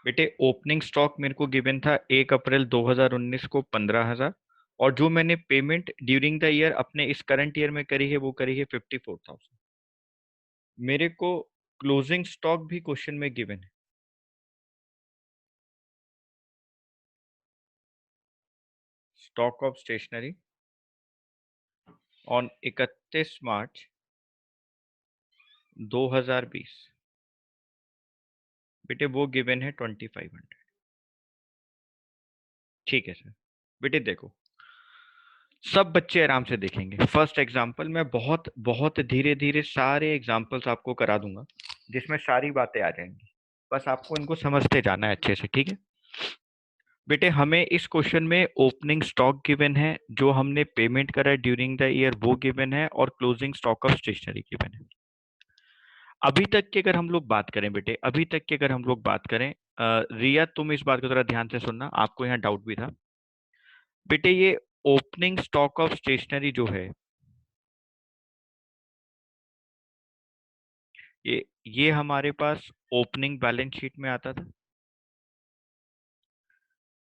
बेटे opening stock मेरे को गिवन था 1 अप्रैल 2019 को 15,000, और जो मैंने पेमेंट ड्यूरिंग द ईयर अपने इस करंट ईयर में करी है वो करी है 54,000। मेरे को क्लोजिंग स्टॉक भी क्वेश्चन में गिवन है। Stock of stationery on 31 March 2020, बेटे वो गिवन है 2500। ठीक है सर। बेटे देखो, सब बच्चे आराम से देखेंगे। फर्स्ट एग्जाम्पल मैं बहुत बहुत धीरे धीरे सारे एग्जाम्पल्स आपको करा दूंगा, जिसमें सारी बातें आ जाएंगी। बस आपको इनको समझते जाना है अच्छे से, ठीक है। बेटे हमें इस क्वेश्चन में ओपनिंग स्टॉक गिवन है, जो हमने पेमेंट करा है ड्यूरिंग द ईयर वो गिवन है, और closing stock of stationery given है। अभी तक की अगर हम लोग बात करें बेटे, अभी तक की अगर हम लोग बात करें, रिया तुम इस बात को जरा ध्यान से सुनना, आपको यहाँ डाउट भी था। बेटे ये ओपनिंग स्टॉक ऑफ स्टेशनरी जो है, ये हमारे पास ओपनिंग बैलेंस शीट में आता था।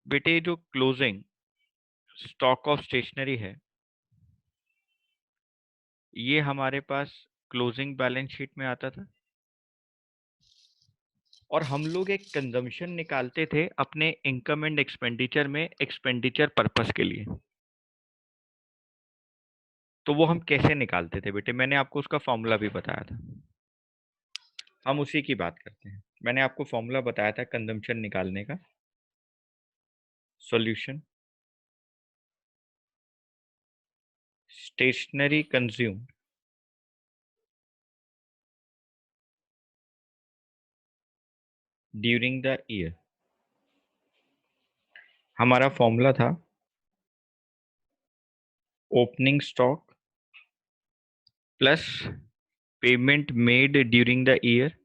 बेटे जो क्लोजिंग स्टॉक ऑफ स्टेशनरी है, ये हमारे पास क्लोजिंग बैलेंस शीट में आता था। और हम लोग एक कंजम्पशन निकालते थे अपने इनकम एंड एक्सपेंडिचर में, एक्सपेंडिचर पर्पस के लिए। तो वो हम कैसे निकालते थे बेटे, मैंने आपको उसका फॉर्मूला भी बताया था। हम उसी की बात करते हैं। मैंने आपको फॉर्मूला बताया था कंजम्पशन निकालने का। Solution stationery consume during the year. हमारा फॉर्मूला था opening stock plus payment made during the year,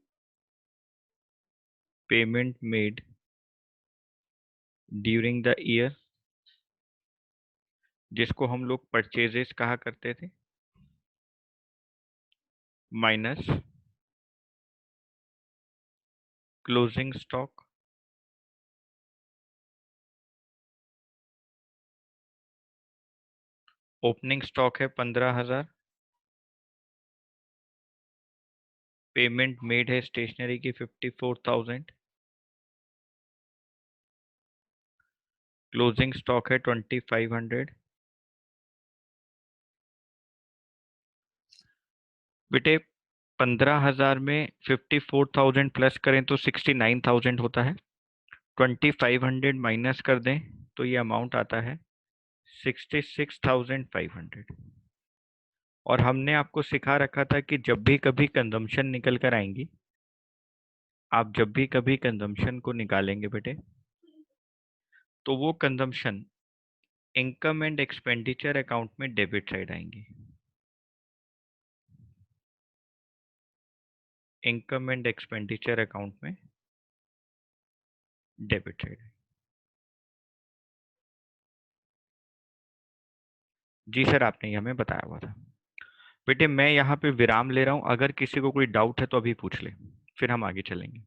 payment made during the year, जिसको हम लोग परचेजेस कहा करते थे, minus closing stock. Opening stock है 15,000, पेमेंट मेड है स्टेशनरी की 54,000, क्लोजिंग स्टॉक है 2,500। बेटे 15,000 में 54,000 प्लस करें तो 69,000 होता है। 2,500 माइनस कर दें तो ये अमाउंट आता है 66,500। और हमने आपको सिखा रखा था कि जब भी कभी कंजम्पशन निकल कर आएंगी, आप जब भी कभी कंजम्पशन को निकालेंगे बेटे, तो वो consumption income and expenditure account में डेबिट साइड आएंगी। इनकम एंड एक्सपेंडिचर अकाउंट में डेबिट साइड। जी सर, आपने ये हमें बताया हुआ था। बेटे मैं यहाँ पे विराम ले रहा हूँ, अगर किसी को कोई डाउट है तो अभी पूछ ले, फिर हम आगे चलेंगे।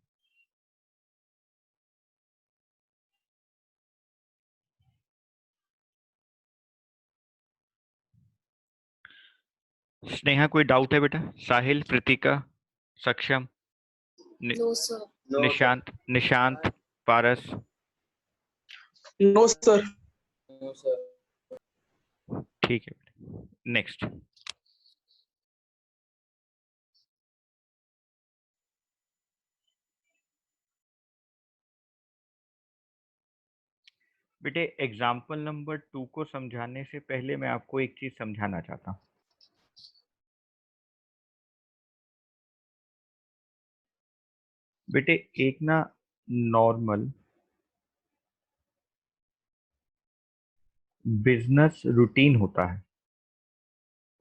स्नेहा कोई डाउट है बेटा? साहिल, प्रीतिका, सक्षम, नि, no sir. Nishant, Nishant, Paras? No sir. ठीक है, नेक्स्ट। बेटे एग्जाम्पल नंबर 2 को समझाने से पहले मैं आपको एक चीज समझाना चाहता हूँ। बेटे एक ना नॉर्मल बिजनेस रूटीन होता है,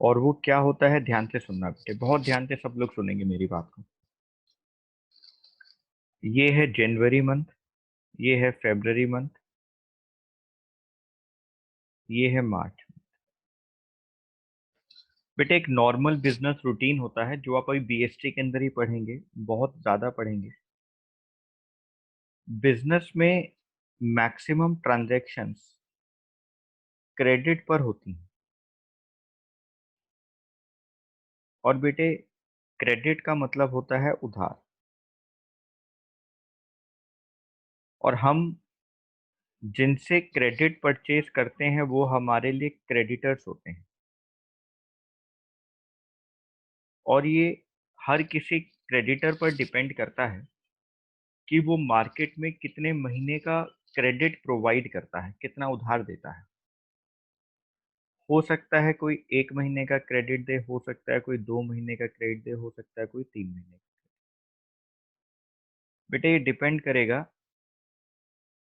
और वो क्या होता है ध्यान से सुनना बेटे, बहुत ध्यान से सब लोग सुनेंगे मेरी बात को। ये है जनवरी मंथ, ये है फरवरी मंथ, ये है मार्च। बेटे एक नॉर्मल बिजनेस रूटीन होता है, जो आप अभी बीएसटी के अंदर ही पढ़ेंगे, बहुत ज्यादा पढ़ेंगे। बिजनेस में मैक्सिमम ट्रांजैक्शंस क्रेडिट पर होती हैं। और बेटे, क्रेडिट का मतलब होता है उधार, और हम जिनसे क्रेडिट परचेज करते हैं वो हमारे लिए क्रेडिटर्स होते हैं। और ये हर किसी क्रेडिटर पर डिपेंड करता है कि वो मार्केट में कितने महीने का क्रेडिट प्रोवाइड करता है, कितना उधार देता है। हो सकता है कोई 1 महीने का क्रेडिट दे, हो सकता है कोई 2 महीने का क्रेडिट दे, हो सकता है कोई 3 महीने का। बेटे, ये डिपेंड करेगा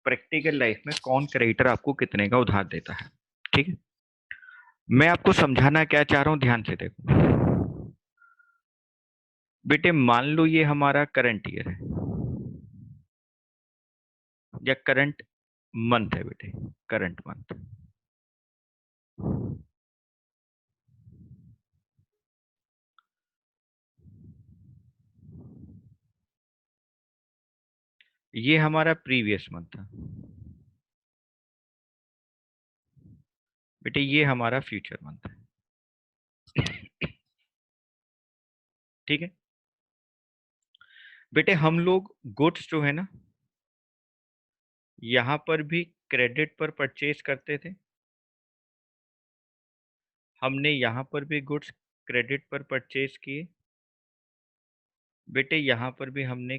प्रैक्टिकल लाइफ में कौन क्रेडिटर आपको कितने का उधार देता है। ठीक है, मैं आपको समझाना क्या चाह रहा हूं, ध्यान से देखो। बेटे, मान लो ये हमारा करंट ईयर है या करंट मंथ है। बेटे, करंट मंथ, ये हमारा प्रीवियस मंथ था। बेटे, ये हमारा फ्यूचर मंथ है। ठीक है बेटे, हम लोग गुड्स जो है ना, यहाँ पर भी क्रेडिट पर परचेज करते थे। हमने यहाँ पर भी गुड्स क्रेडिट पर परचेज किए। बेटे, यहाँ पर भी हमने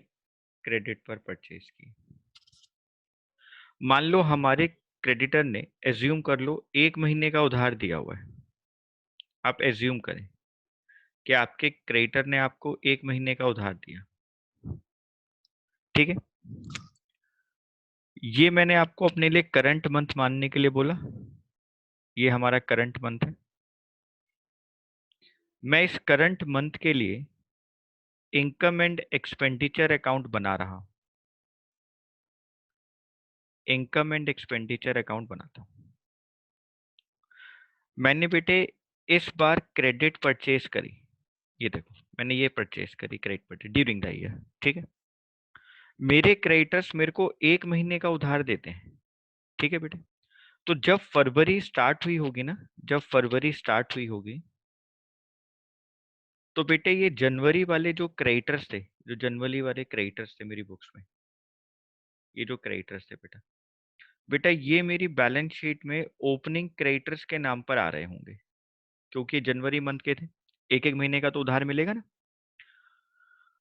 क्रेडिट पर परचेज किए। मान लो हमारे क्रेडिटर ने, एज्यूम कर लो, 1 महीने का उधार दिया हुआ है। आप एज्यूम करें कि आपके क्रेडिटर ने आपको 1 महीने का उधार दिया। ठीक है, ये मैंने आपको अपने लिए करंट मंथ मानने के लिए बोला। ये हमारा करंट मंथ है। मैं इस करंट मंथ के लिए इनकम एंड एक्सपेंडिचर अकाउंट बना रहा हूं। इनकम एंड एक्सपेंडिचर अकाउंट बनाता हूं। मैंने बेटे इस बार क्रेडिट परचेज करी। ये देखो, मैंने ये परचेज करी credit purchase during the year. ठीक है, मेरे क्रेडिटर्स मेरे को 1 महीने का उधार देते हैं। ठीक है बेटे, तो जब फरवरी स्टार्ट हुई होगी ना, जब फरवरी स्टार्ट हुई होगी, तो बेटे ये जनवरी वाले जो क्रेडिटर्स थे, जो जनवरी वाले क्रेडिटर्स थे मेरी बुक्स में, ये जो क्रेडिटर्स थे बेटा, बेटा ये मेरी बैलेंस शीट में ओपनिंग क्रेडिटर्स के नाम पर आ रहे होंगे, क्योंकि ये जनवरी मंथ के थे। एक एक महीने का तो उधार मिलेगा ना।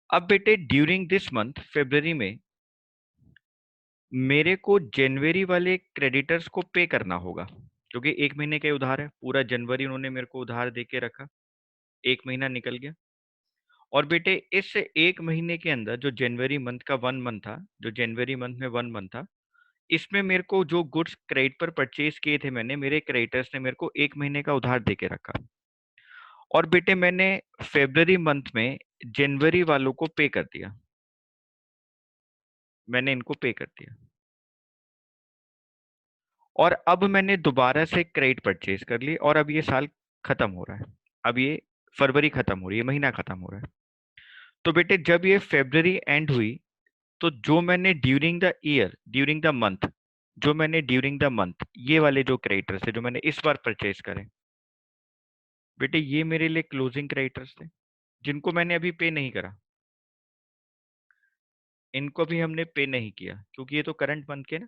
अब बेटे ड्यूरिंग दिस मंथ, फरवरी में मेरे को जनवरी वाले क्रेडिटर्स को पे करना होगा, क्योंकि 1 महीने का ही उधार है। पूरा जनवरी उन्होंने मेरे को उधार दे के रखा, 1 महीना निकल गया। और बेटे इस 1 महीने के अंदर, जो जनवरी मंथ का 1 मंथ था, जो जनवरी मंथ में 1 मंथ था, इसमें मेरे को जो गुड्स क्रेडिट पर परचेज किए थे मैंने, मेरे क्रेडिटर्स ने मेरे को 1 महीने का उधार दे के रखा। और बेटे मैंने फेब्रवरी मंथ में जनवरी वालों को पे कर दिया। मैंने इनको पे कर दिया। और अब मैंने दोबारा से क्रेडिट परचेज कर ली, और अब ये साल खत्म हो रहा है। अब ये फरवरी खत्म हो रही है, महीना खत्म हो रहा है। तो बेटे जब ये फेब्रवरी एंड हुई, तो जो मैंने during the year, during the month, जो मैंने ड्यूरिंग द मंथ ये वाले जो क्रेडिटर्स थे जो मैंने इस बार परचेज करे, बेटे ये मेरे लिए क्लोजिंग क्रेडिटर्स थे, जिनको मैंने अभी पे नहीं करा। इनको भी हमने पे नहीं किया, क्योंकि ये तो करंट मंथ के ना,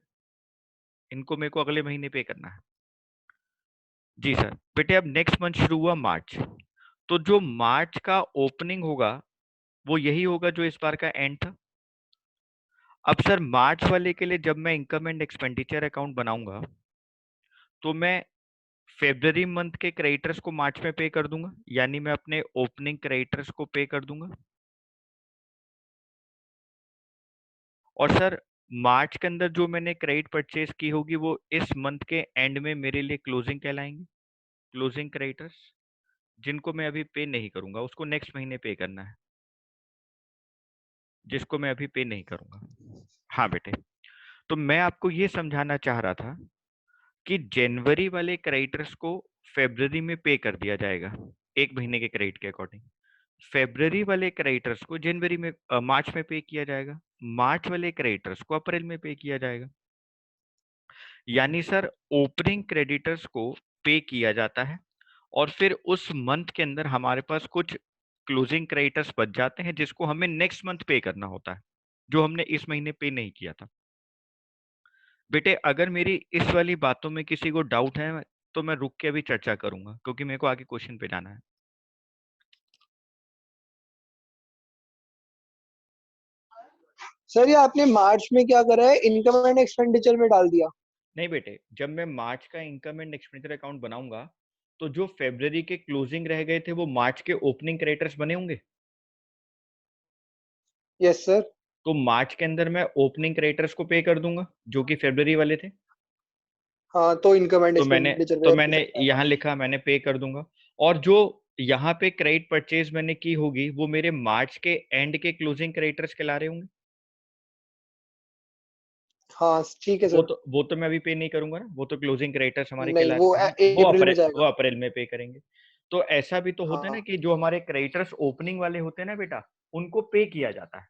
इनको मेरे को अगले महीने पे करना है। जी सर। बेटे अब नेक्स्ट मंथ शुरू हुआ मार्च, तो जो मार्च का ओपनिंग होगा वो यही होगा जो इस बार का एंड था। अब सर मार्च वाले के लिए जब मैं इनकम एंड एक्सपेंडिचर अकाउंट बनाऊंगा, तो मैं फेब्रवरी मंथ के क्रेडिटर्स को मार्च में पे कर दूंगा, यानी मैं अपने ओपनिंग क्रेडिटर्स को पे कर दूंगा। और सर मार्च के अंदर जो मैंने क्रेडिट परचेज की होगी वो इस मंथ के एंड में मेरे लिए क्लोजिंग कहलाएंगे, क्लोजिंग क्रेडिटर्स, जिनको मैं अभी पे नहीं करूंगा, उसको नेक्स्ट महीने पे करना है, जिसको मैं अभी पे नहीं करूंगा। हाँ बेटे, तो मैं आपको ये समझाना चाह रहा था कि जनवरी वाले क्रेडिटर्स को फेब्रवरी में पे कर दिया जाएगा, 1 महीने के क्रेडिट के अकॉर्डिंग। फेब्रवरी वाले क्रेडिटर्स को जनवरी में, मार्च में पे किया जाएगा, मार्च वाले क्रेडिटर्स को अप्रैल में पे किया जाएगा। यानी सर ओपनिंग क्रेडिटर्स को पे किया जाता है और फिर उस मंथ के अंदर हमारे पास कुछ क्लोजिंग क्रेडिटर्स बच जाते हैं जिसको हमें नेक्स्ट मंथ पे करना होता है, जो हमने इस महीने पे नहीं किया था। बेटे अगर मेरी इस वाली बातों में किसी को डाउट है तो मैं रुक के अभी चर्चा करूंगा, क्योंकि मेरे को आगे क्वेश्चन पे जाना है। सर ये आपने मार्च में क्या करा है, इनकम एंड एक्सपेंडिचर में डाल दिया। नहीं बेटे, जब मैं मार्च का इनकम एंड एक्सपेंडिचर अकाउंट बनाऊंगा तो जो फरवरी के क्लोजिंग रह गए थे वो मार्च के ओपनिंग क्रेडिटर्स बने होंगे। Yes sir. तो मार्च के अंदर मैं ओपनिंग क्रेडिटर्स को पे कर दूंगा जो कि फरवरी वाले थे। हाँ, तो इनकम एंड तो मैंने एक्सपेंडिचर तो में मैंने रिजल्ट आएगा। यहाँ लिखा, मैंने पे कर दूंगा। और जो यहाँ पे क्रेडिट परचेज मैंने की होगी वो मेरे मार्च के एंड के क्लोजिंग क्रेडिटर्स कहला रहे होंगे। हाँ ठीक है वो सर। तो वो तो मैं अभी पे नहीं करूंगा ना, वो तो क्लोजिंग क्रेडिटर्स हमारे नहीं, कहला वो रहे होंगे, अप्रैल में जाएगा। वो अप्रैल में पे करेंगे। तो ऐसा भी तो होता है ना हाँ कि जो हमारे क्रेडिटर्स ओपनिंग वाले होते हैं ना बेटा, उनको पे किया जाता है,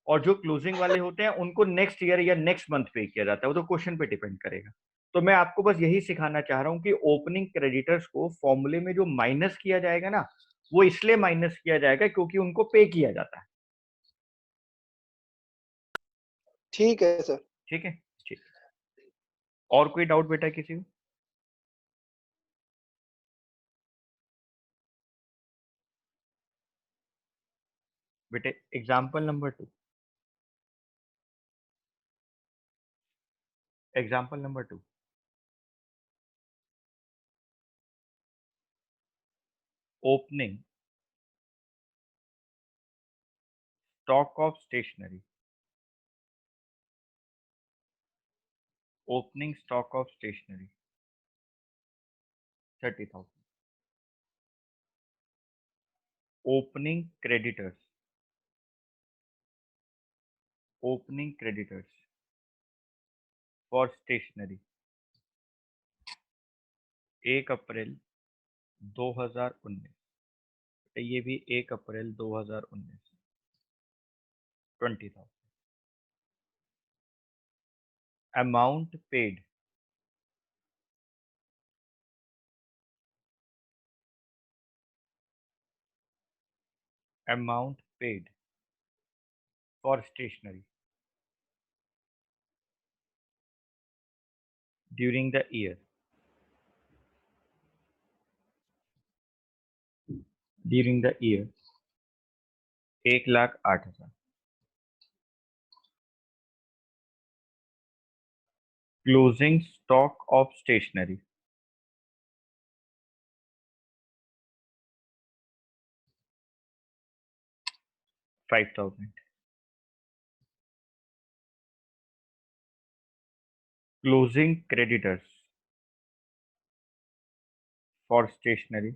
और जो क्लोजिंग वाले होते हैं उनको नेक्स्ट ईयर या नेक्स्ट मंथ पे किया जाता है। वो तो क्वेश्चन पे डिपेंड करेगा। तो मैं आपको बस यही सिखाना चाह रहा हूँ कि ओपनिंग क्रेडिटर्स को फॉर्मूले में जो माइनस किया जाएगा ना, वो इसलिए माइनस किया जाएगा क्योंकि उनको पे किया जाता है। ठीक है सर। ठीक है, ठीक। और कोई डाउट बेटा किसी को? बेटे example number 2, example number 2, opening stock of stationery, opening stock of stationery 30,000, opening creditors, opening creditors for stationery 1 April 2019, ये भी 1 April 2019, 20,000, amount paid, amount paid for stationery during the year, during the year 1,08,000, closing stock of stationery 5,000, closing creditors for stationery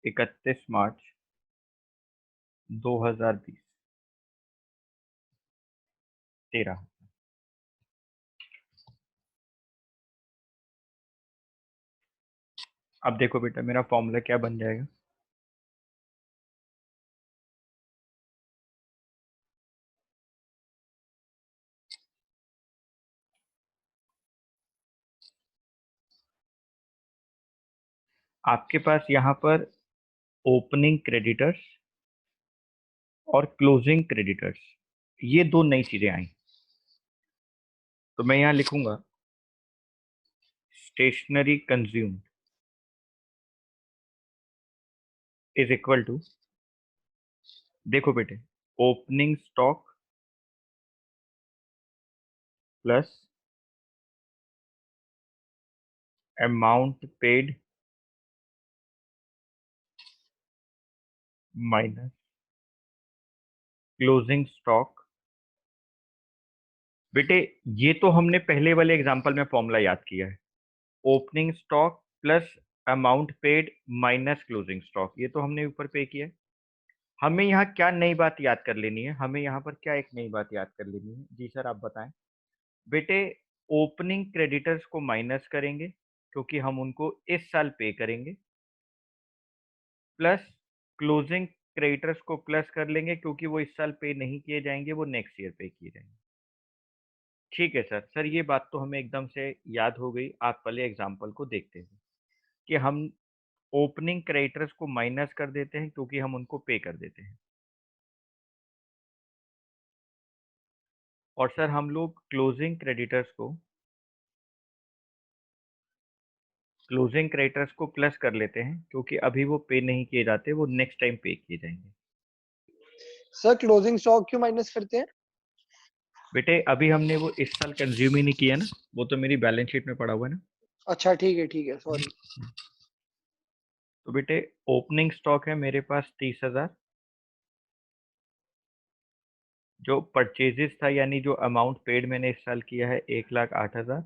31 March 2020, 13। अब देखो बेटा मेरा formula क्या बन जाएगा। आपके पास यहाँ पर ओपनिंग क्रेडिटर्स और क्लोजिंग क्रेडिटर्स, ये दो नई चीजें आई। तो मैं यहाँ लिखूंगा stationery consumed is equal to, देखो बेटे, opening stock plus amount paid minus closing stock. बेटे ये तो हमने पहले वाले एग्जांपल में फॉर्मूला याद किया है, opening stock plus amount paid minus closing stock, ये तो हमने ऊपर पे किया है। हमें यहाँ क्या नई बात याद कर लेनी है, हमें यहाँ पर क्या एक नई बात याद कर लेनी है जी सर, आप बताएं। बेटे ओपनिंग क्रेडिटर्स को माइनस करेंगे क्योंकि हम उनको इस साल पे करेंगे, प्लस क्लोजिंग क्रेडिटर्स को प्लस कर लेंगे क्योंकि वो इस साल पे नहीं किए जाएंगे, वो नेक्स्ट ईयर पे किए जाएंगे। ठीक है सर। सर ये बात तो हमें एकदम से याद हो गई। आप पहले एग्जांपल को देखते हैं कि हम ओपनिंग क्रेडिटर्स को माइनस कर देते हैं क्योंकि हम उनको पे कर देते हैं, और सर हम लोग क्लोजिंग क्रेडिटर्स को प्लस कर लेते हैं क्योंकि अभी वो पे नहीं किए जाते, वो नेक्स्ट टाइम पे किए जाएंगे। सर क्लोजिंग स्टॉक क्यों माइनस करते हैं? बेटे अभी हमने वो इस साल कंज्यूम ही नहीं किया ना, वो तो मेरी बैलेंस शीट में पड़ा हुआ है ना। अच्छा ठीक है, सॉरी। तो बेटे ओपनिंग स्टॉक है मेरे पास 30,000, जो परचेजेस था यानी जो अमाउंट पेड मैंने इस साल किया है 1,08,000,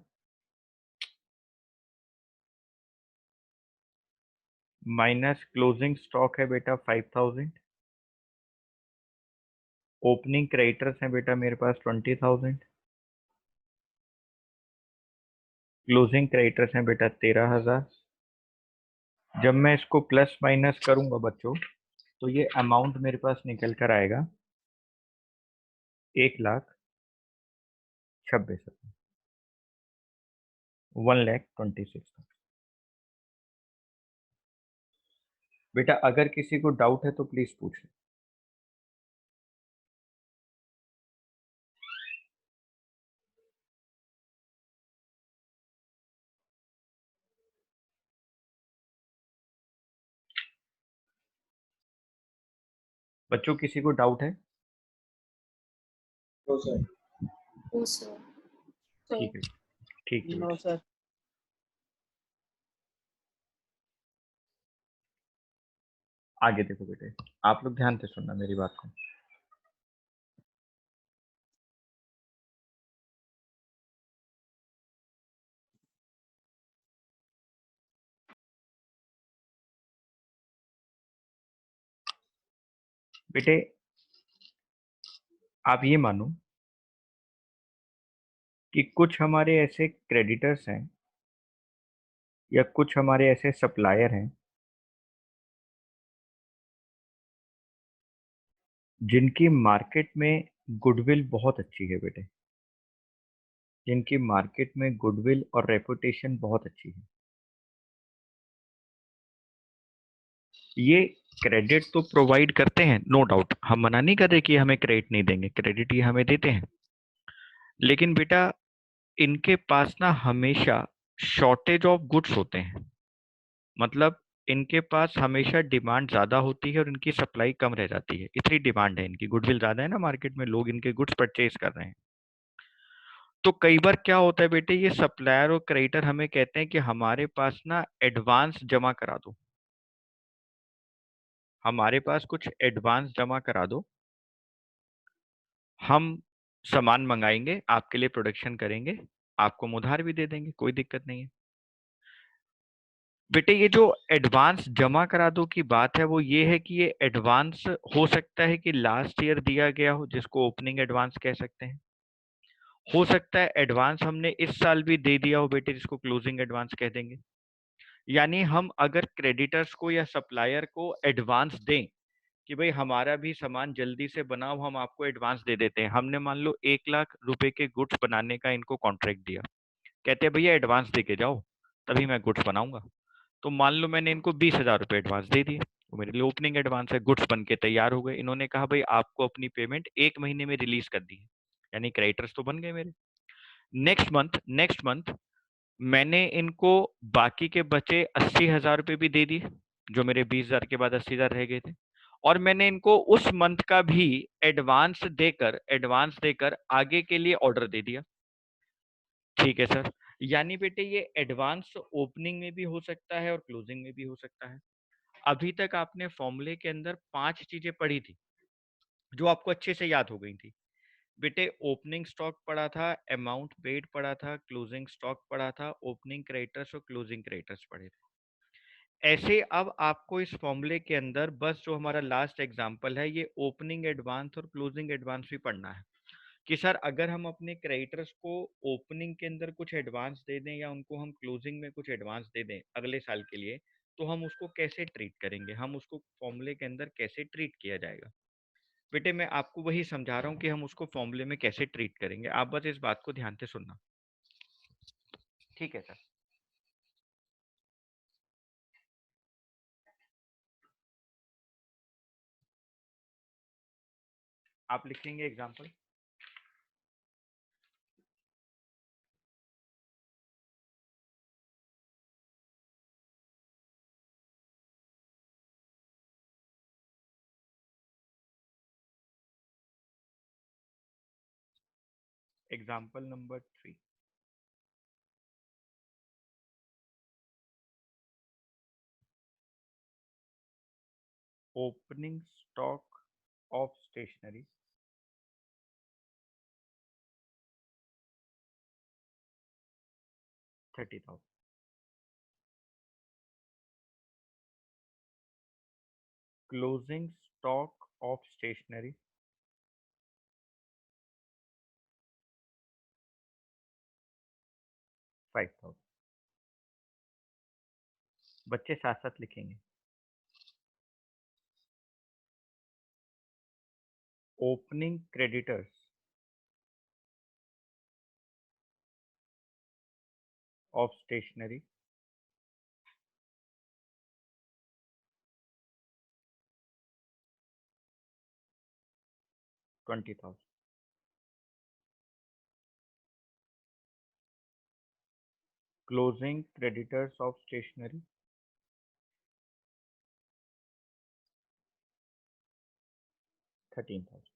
माइनस क्लोजिंग स्टॉक है बेटा 5,000, ओपनिंग क्रेडिटर्स हैं बेटा मेरे पास 20,000, क्लोजिंग क्रेडिटर्स हैं बेटा 13,000। जब मैं इसको प्लस माइनस करूंगा बच्चों, तो ये अमाउंट मेरे पास निकल कर आएगा 1,26,000, 1,26,000। बेटा अगर किसी को डाउट है तो प्लीज पूछ ले। बच्चों किसी को डाउट है? No sir. Oh sir. ठीक है, ठीक है नो बेटा। सर। आगे देखो बेटे, आप लोग ध्यान से सुनना मेरी बात को। बेटे आप ये मानो कि कुछ हमारे ऐसे क्रेडिटर्स हैं या कुछ हमारे ऐसे सप्लायर हैं जिनकी मार्केट में गुडविल बहुत अच्छी है बेटे, जिनकी मार्केट में गुडविल और रेपुटेशन बहुत अच्छी है। ये क्रेडिट तो प्रोवाइड करते हैं, नो डाउट, हम मना नहीं कर रहे कि हमें क्रेडिट नहीं देंगे, क्रेडिट ये हमें देते हैं। लेकिन बेटा इनके पास ना हमेशा शॉर्टेज ऑफ गुड्स होते हैं, मतलब इनके पास हमेशा डिमांड ज्यादा होती है और इनकी सप्लाई कम रह जाती है। इतनी डिमांड है इनकी, गुडविल ज्यादा है ना मार्केट में, लोग इनके गुड्स परचेज कर रहे हैं। तो कई बार क्या होता है बेटे, ये सप्लायर और क्रेडिटर हमें कहते हैं कि हमारे पास ना एडवांस जमा करा दो, हमारे पास कुछ एडवांस जमा करा दो, हम सामान मंगाएंगे, आपके लिए प्रोडक्शन करेंगे, आपको हम उधार भी दे देंगे, कोई दिक्कत नहीं है। बेटे ये जो एडवांस जमा करा दो की बात है वो ये है कि ये एडवांस हो सकता है कि लास्ट ईयर दिया गया हो, जिसको ओपनिंग एडवांस कह सकते हैं। हो सकता है एडवांस हमने इस साल भी दे दिया हो बेटे, जिसको क्लोजिंग एडवांस कह देंगे। यानी हम अगर क्रेडिटर्स को या सप्लायर को एडवांस दें कि भाई हमारा भी सामान जल्दी से बनाओ, हम आपको एडवांस दे देते हैं। हमने मान लो 1,00,000 रुपए के गुड्स बनाने का इनको कॉन्ट्रैक्ट दिया, कहते हैं भैया एडवांस दे के जाओ तभी मैं गुड्स बनाऊंगा। तो मान लो मैंने इनको 20,000 रुपए एडवांस दे दिए, वो मेरे लिए ओपनिंग एडवांस है, गुड्स बन के तैयार हो गए, इन्होंने कहा भाई आपको अपनी पेमेंट 1 महीने में रिलीज कर दी है, यानी क्रेडिटर्स तो बन गए मेरे। नेक्स्ट मंथ मैंने इनको बाकी के बचे 80,000 रुपए भी दे दिए, जो मेरे 20,000 के बाद 80,000 रह गए थे, और मैंने इनको उस मंथ का भी एडवांस देकर आगे के लिए ऑर्डर दे दिया। ठीक है सर। यानी बेटे ये एडवांस ओपनिंग में भी हो सकता है और क्लोजिंग में भी हो सकता है। अभी तक आपने फॉर्मूले के अंदर 5 चीजें पढ़ी थी जो आपको अच्छे से याद हो गई थी। बेटे ओपनिंग स्टॉक पढ़ा था, अमाउंट पेड पढ़ा था, क्लोजिंग स्टॉक पढ़ा था, ओपनिंग क्रेडिटर्स और क्लोजिंग क्रेडिटर्स पढ़े थे। ऐसे अब आपको इस फॉर्मूले के अंदर बस जो हमारा लास्ट एग्जांपल है, ये ओपनिंग एडवांस और क्लोजिंग एडवांस भी पढ़ना है कि सर अगर हम अपने क्रेडिटर्स को ओपनिंग के अंदर कुछ एडवांस दे दें या उनको हम क्लोजिंग में कुछ एडवांस दे दें अगले साल के लिए, तो हम उसको कैसे ट्रीट करेंगे, हम उसको फॉर्मूले के अंदर कैसे ट्रीट किया जाएगा। बेटे मैं आपको वही समझा रहा हूँ कि हम उसको फॉर्मूले में कैसे ट्रीट करेंगे, आप बस इस बात को ध्यान से सुनना। ठीक है सर। आप लिखेंगे example. Example number 3। Opening stock of stationery 30,000। Closing stock of stationery 5,000। बच्चे साथ साथ लिखेंगे। Opening creditors of stationery 20,000। Closing creditors of stationery 13,000।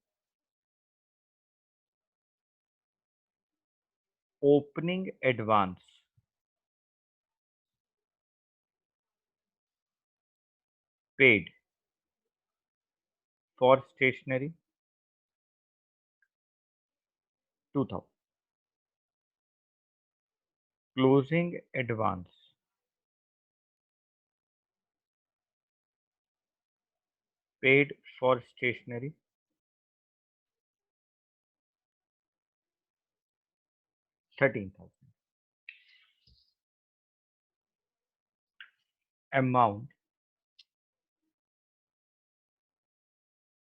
Opening advance paid for stationery 2,000। Closing advance paid for stationery 13,000। Amount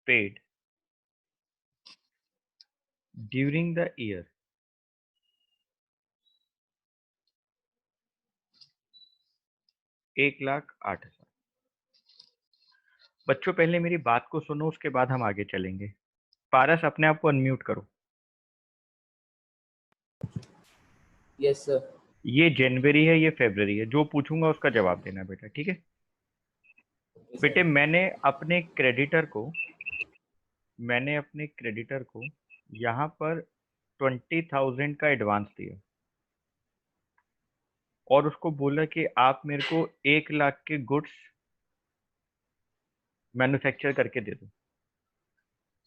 paid during the year 1,08,000। बच्चों पहले मेरी बात को सुनो, उसके बाद हम आगे चलेंगे। पारस अपने आप को अनम्यूट करो। Yes sir. ये जनवरी है, ये फरवरी है, जो पूछूंगा उसका जवाब देना बेटा, ठीक है। बेटे मैंने अपने क्रेडिटर को यहाँ पर 20,000 का एडवांस दिया और उसको बोला कि आप मेरे को 1,00,000 के गुड्स मैन्युफैक्चर करके दे दो,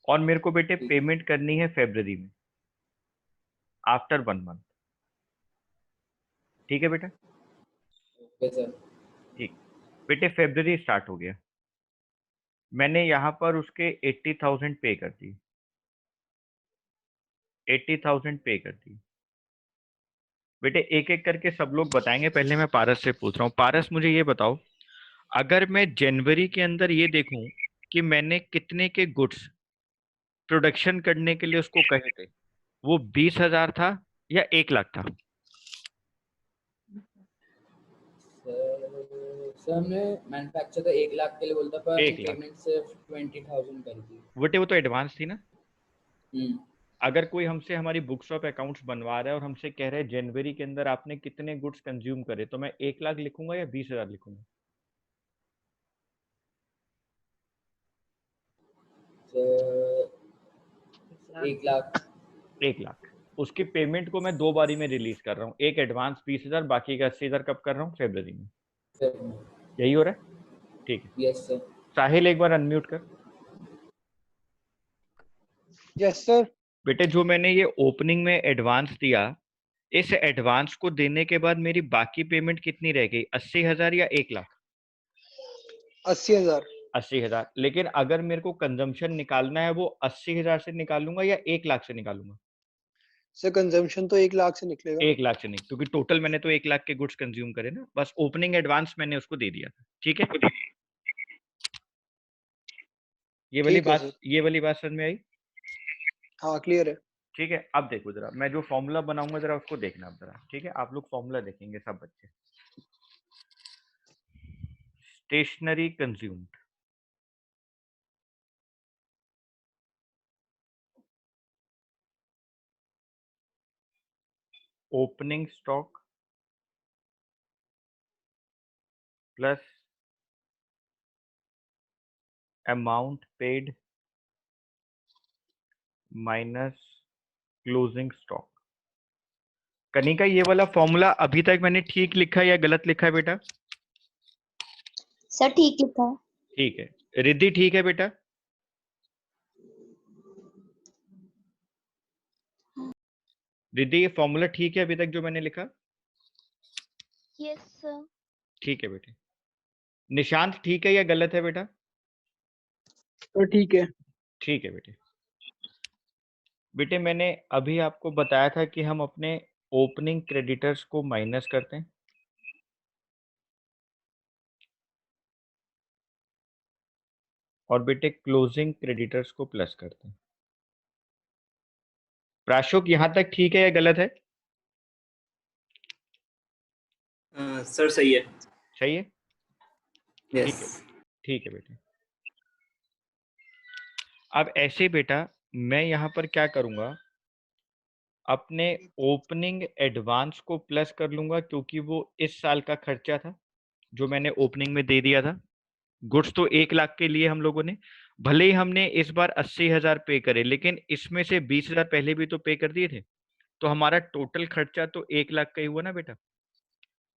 और मेरे को बेटे पेमेंट करनी है फरवरी में, आफ्टर 1 मंथ। ठीक है बेटा। Okay sir. ठीक बेटे, फरवरी स्टार्ट हो गया, मैंने यहाँ पर उसके 80,000 पे कर दी, 80,000 पे कर दी। बेटे एक एक करके सब लोग बताएंगे, पहले मैं पारस से पूछ रहा हूँ। पारस मुझे ये बताओ, अगर मैं जनवरी के अंदर ये देखूं कि मैंने कितने के गुड्स प्रोडक्शन करने के लिए उसको कहे थे, वो 20,000 था या 1,00,000 था? सर हमने मैन्युफैक्चर तो 1,00,000 के लिए बोलता, पर हमने 1,00,000। पेमेंट सिर्फ 20,000 कर दी। बेटे वो तो एडवांस थी ना। हम्म। अगर कोई हमसे हमारी बुक्स ऑफ अकाउंट्स बनवा रहा है और हमसे कह रहे हैं जनवरी के अंदर आपने कितने गुड्स कंज्यूम करे, तो मैं 1,00,000 लिखूंगा या 20,000 लिखूंगा? सर 1,00,000। 1,00,000। उसकी पेमेंट को मैं 2 बारी में रिलीज कर रहा हूँ, एक एडवांस 20,000, बाकी का 80,000 कब कर रहा हूँ? फरवरी में। यही हो रहा है, ठीक है। Yes sir. साहिल एक बार अनम्यूट कर। Yes sir. बेटे जो मैंने ये ओपनिंग में एडवांस दिया, इस एडवांस को देने के बाद मेरी बाकी पेमेंट कितनी रह गई? 80,000 या 1,00,000? 80,000। 80,000। लेकिन अगर मेरे को कंजम्पशन निकालना है, वो 80,000 से निकालूंगा या 1,00,000 से निकालूंगा? सर कंजम्पशन तो 1 लाख से निकलेगा। 1 लाख से नहीं, क्योंकि टोटल मैंने तो 1 लाख के गुड्स कंज्यूम करे ना, बस ओपनिंग एडवांस मैंने उसको दे दिया था। ठीक है, ठीक है सर। ये वाली बात समझ में आई? हाँ क्लियर है। ठीक है, अब देखो जरा, मैं जो फॉर्मूला बनाऊंगा जरा उसको देखना आप जरा। ठीक है, आप लोग फॉर्मूला देखेंगे सब बच्चे। Stationery consumed, opening stock plus amount paid minus closing stock. Kanika, ये वाला फॉर्मूला अभी तक मैंने ठीक लिखा है या गलत लिखा है बेटा? सर ठीक लिखा है। ठीक है। रिद्धि ठीक है बेटा? रिद्धि, ये फॉर्मूला ठीक है अभी तक जो मैंने लिखा? Yes sir. ठीक है बेटे। निशांत ठीक है या गलत है बेटा? तो ठीक है। ठीक है बेटे। बेटे मैंने अभी आपको बताया था कि हम अपने ओपनिंग क्रेडिटर्स को माइनस करते हैं और बेटे क्लोजिंग क्रेडिटर्स को प्लस करते हैं। प्राशोक, यहां तक ठीक है या गलत है? सर सही है। सही है? ठीक है, यस। ठीक है बेटे। अब ऐसे बेटा मैं यहां पर क्या करूंगा, अपने ओपनिंग एडवांस को प्लस कर लूंगा, क्योंकि वो इस साल का खर्चा था जो मैंने ओपनिंग में दे दिया था। गुड्स तो 1 लाख के लिए हम लोगों ने, भले ही हमने इस बार 80,000 पे करे, लेकिन इसमें से 20,000 पहले भी तो पे कर दिए थे, तो हमारा टोटल खर्चा तो 1 लाख का ही हुआ ना बेटा।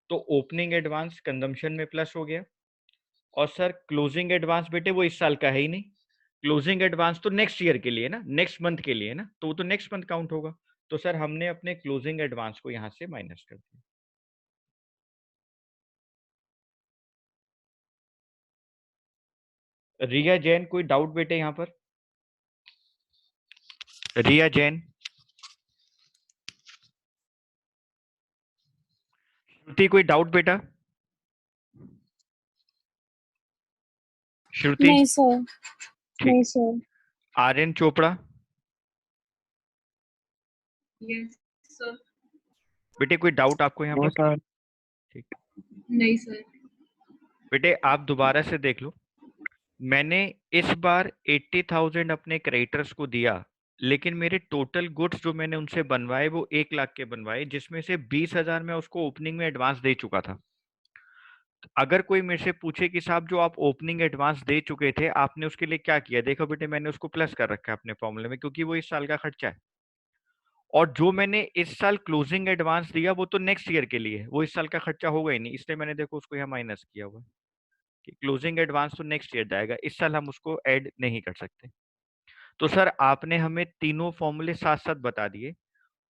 तो ओपनिंग एडवांस कंजम्पशन में प्लस हो गया। और सर क्लोजिंग एडवांस बेटे वो इस साल का है ही नहीं, क्लोजिंग एडवांस तो नेक्स्ट ईयर के लिए ना, नेक्स्ट मंथ के लिए ना, तो वो तो नेक्स्ट मंथ काउंट होगा। तो सर हमने अपने क्लोजिंग एडवांस को यहां से माइनस कर दिया। रिया जैन, कोई डाउट बेटे यहाँ पर? रिया जैन, श्रुति, कोई डाउट बेटा? श्रुति? नहीं सर। ठीक। नहीं sir. Aryan Chopra? Yes sir. बेटे कोई डाउट आपको यहाँ पर? सर। ठीक। नहीं सर। बेटे आप दोबारा से देख लो, मैंने इस बार 80,000 अपने क्रेडिटर्स को दिया, लेकिन मेरे टोटल गुड्स जो मैंने उनसे बनवाए वो 1 लाख के बनवाए, जिसमें से 20,000 मैं उसको ओपनिंग में एडवांस दे चुका था। अगर कोई मेरे से पूछे कि साहब जो आप ओपनिंग एडवांस दे चुके थे आपने उसके लिए क्या किया, देखो बेटे मैंने उसको प्लस कर रखा है अपने फॉर्मूले में, क्योंकि वो इस साल का खर्चा है। और जो मैंने इस साल क्लोजिंग एडवांस दिया वो तो नेक्स्ट ईयर के लिए है, वो इस साल का खर्चा होगा ही नहीं, इसलिए मैंने देखो उसको यहाँ माइनस किया हुआ है कि क्लोजिंग एडवांस तो नेक्स्ट ईयर जाएगा, इस साल हम उसको ऐड नहीं कर सकते। तो सर आपने हमें तीनों फॉर्मूले साथ साथ बता दिए।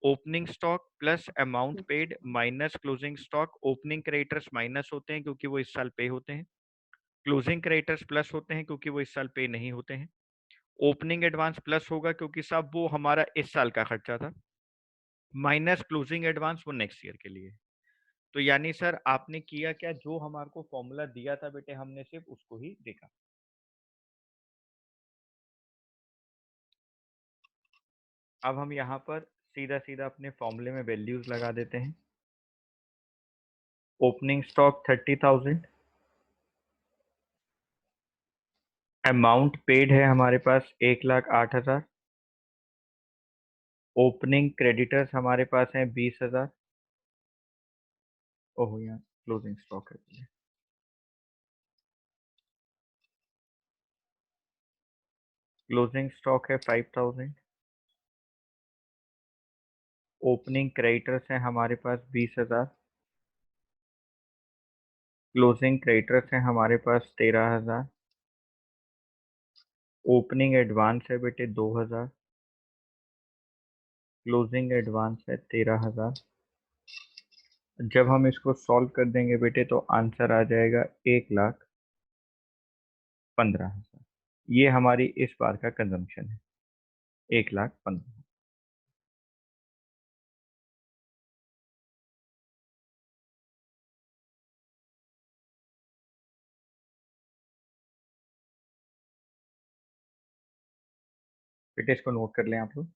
Opening stock plus amount paid minus closing stock. Opening creditors minus होते हैं क्योंकि वो इस साल पे होते हैं, क्लोजिंग क्रेडिटर्स प्लस होते हैं क्योंकि वो इस साल पे नहीं होते हैं। ओपनिंग एडवांस प्लस होगा क्योंकि साहब वो हमारा इस साल का खर्चा था, माइनस क्लोजिंग एडवांस वो नेक्स्ट ईयर के लिए। तो यानी सर आपने किया क्या, जो हमारे को फॉर्मूला दिया था बेटे हमने सिर्फ उसको ही देखा। अब हम यहाँ पर सीधा सीधा अपने फॉर्मूले में वैल्यूज लगा देते हैं। ओपनिंग स्टॉक 30,000, अमाउंट पेड है हमारे पास 1,08,000, ओपनिंग क्रेडिटर्स हमारे पास हैं 20,000। ओह यहाँ क्लोजिंग स्टॉक है, क्लोजिंग स्टॉक है 5,000, ओपनिंग क्रेडिटर्स हैं हमारे पास 20,000, क्लोजिंग क्रेडिटर्स हैं हमारे पास 13,000, ओपनिंग एडवांस है बेटे 2,000, क्लोजिंग एडवांस है 13,000। जब हम इसको सॉल्व कर देंगे बेटे तो आंसर आ जाएगा 1,15,000। ये हमारी इस बार का कंजम्पशन है, 1,15,000। बेटे इसको नोट कर लें आप लोग।